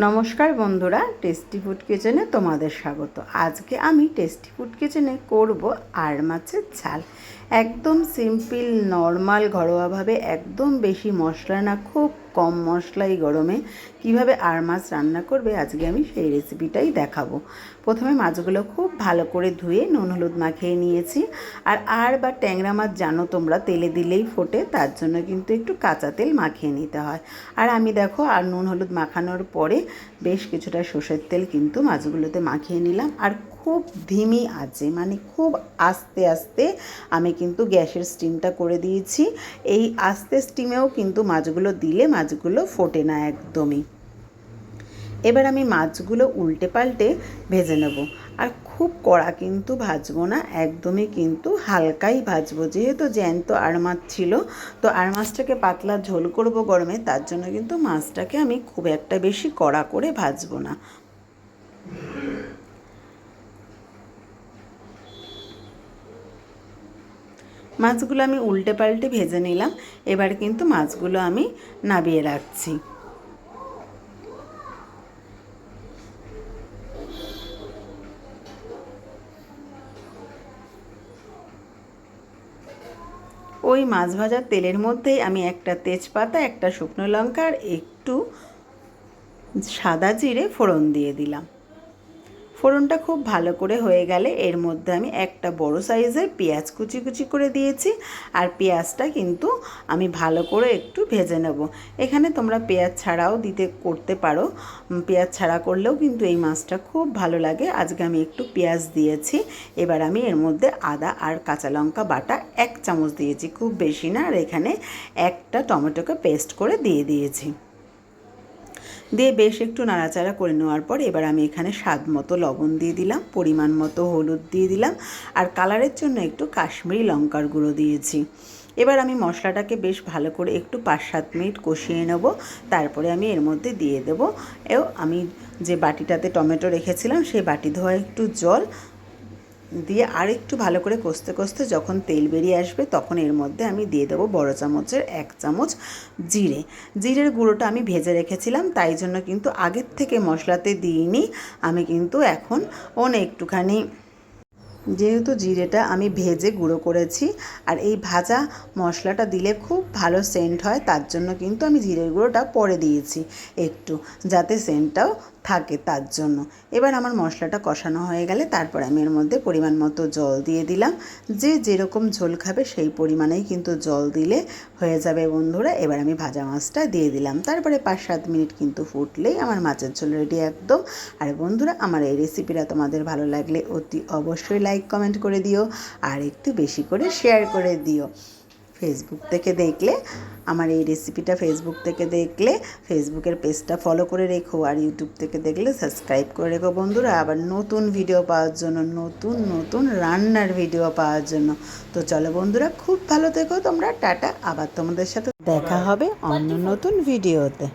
নমস্কার বন্ধুরা, tasty food কিচেনে তোমাদের স্বাগত। আজকে আমি টেস্টি ফুড কিচেনে করব আর মাছের ঝাল। একদম সিম্পল নর্মাল ঘরোয়াভাবে, একদম বেশি মশলা না, খুব কম মশলাই গরমে কিভাবে আর মাছ রান্না করবে আজকে আমি সেই রেসিপিটাই দেখাবো। প্রথমে মাছগুলো খুব ভালো করে ধুয়ে নুন হলুদ মাখিয়ে নিয়েছি। আর বা ট্যাংরা মাছ জানো তোমরা তেলে দিলেই ফোটে, তার জন্য কিন্তু একটু কাঁচা তেল মাখিয়ে নিতে হয়। আর আমি দেখো আর নুন হলুদ মাখানোর পরে বেশ কিছুটা সর্ষের তেল কিন্তু মাছগুলোতে মাখিয়ে নিলাম। আর খুব ধিমি আঁচে, মানে খুব আস্তে আস্তে আমি কিন্তু গ্যাসের স্টিমটা করে দিয়েছি। এই আস্তে স্টিমেও কিন্তু মাছগুলো দিলে মাছগুলো ফোটে না একদমই। এবার আমি মাছগুলো উল্টে পাল্টে ভেজে নেব। আর খুব কড়া কিন্তু ভাজবো না, একদমই কিন্তু হালকাই ভাজবো। যেহেতু জ্যান্ত আর মাছ ছিল, তো আর মাছটাকে পাতলা ঝোল করব গরমে, তার জন্য কিন্তু মাছটাকে আমি খুব একটা বেশি কড়া করে ভাজবো না। মাছগুলো আমি উল্টে পাল্টে ভেজে নিলাম। এবার কিন্তু মাছগুলো আমি নামিয়ে রাখছি। ওই মাছ ভাজার তেলের মধ্যেই আমি একটা তেজপাতা, একটা শুকনো লঙ্কা আর একটু সাদা জিরে ফোড়ন দিয়ে দিলাম। ফোড়নটা খুব ভালো করে হয়ে গেলে এর মধ্যে আমি একটা বড় সাইজের পেঁয়াজ কুচি কুচি করে দিয়েছি। আর পেঁয়াজটা কিন্তু আমি ভালো করে একটু ভেজে নেব। এখানে তোমরা পেঁয়াজ ছাড়াও করতে পারো, পেঁয়াজ ছাড়া করলেও কিন্তু এই মাছটা খুব ভালো লাগে। আজকে আমি একটু পেঁয়াজ দিয়েছি। এবার আমি এর মধ্যে আদা আর কাঁচা লঙ্কা বাটা 1 চামচ দিয়েছি, খুব বেশি না। আর এখানে একটা টমেটোকে পেস্ট করে দিয়ে দিয়েছি। দিয়ে বেশ একটু নাড়াচাড়া করে নেওয়ার পর এবার আমি এখানে স্বাদ মতো লবণ দিয়ে দিলাম, পরিমাণ মতো হলুদ দিয়ে দিলাম, আর কালারের জন্য একটু কাশ্মীরি লঙ্কার গুঁড়ো দিয়েছি। এবার আমি মশলাটাকে বেশ ভালো করে একটু 5-7 মিনিট কষিয়ে নেব। তারপরে আমি এর মধ্যে দিয়ে দেবো আমি যে বাটিটাতে টমেটো রেখেছিলাম সেই বাটি ধোয়া একটু জল দিয়ে আর একটু ভালো করে কষতে কষতে যখন তেল বেরিয়ে আসবে তখন এর মধ্যে আমি দিয়ে দেবো বড় চামচের 1 চামচ জিরের গুঁড়োটা আমি ভেজে রেখেছিলাম, তাই জন্য কিন্তু আগের থেকে মশলাতে দিইনি। আমি কিন্তু এখন একটুখানি, যেহেতু জিরেটা আমি ভেজে গুঁড়ো করেছি আর এই ভাজা মশলাটা দিলে খুব ভালো সেন্ট হয়, তার জন্য কিন্তু আমি জিরের গুঁড়োটা পরে দিয়েছি একটু, যাতে সেন্টটাও থাকে তার জন্য। এবার আমার মশলাটা কষানো হয়ে গেলে তারপর আমি এর মধ্যে পরিমাণ মতো জল দিয়ে দিলাম। যে যেরকম ঝোল খাবে সেই পরিমাণেই কিন্তু জল দিলে হয়ে যাবে বন্ধুরা। এবার আমি ভাজা মাছটা দিয়ে দিলাম। তারপরে 5-7 মিনিট কিন্তু ফুটলেই আমার মাছের ঝোল রেডি একদম। আর বন্ধুরা, আমার এই রেসিপিটা তোমাদের ভালো লাগলে অতি অবশ্যই লাইক কমেন্ট করে দিও আর একটু বেশি করে শেয়ার করে দিও। ফেসবুক থেকে দেখলে আমার এই রেসিপিটা ফেসবুকের পেজটা ফলো করে রেখো, আর ইউটিউব থেকে দেখলে সাবস্ক্রাইব করে রেখো বন্ধুরা, আবার নতুন ভিডিও পাওয়ার জন্য, নতুন নতুন রান্নার ভিডিও পাওয়ার জন্য। তো চলো বন্ধুরা, খুব ভালো থেকো তোমরা। টাটা, আবার তোমাদের সাথে দেখা হবে অন্য নতুন ভিডিওতে।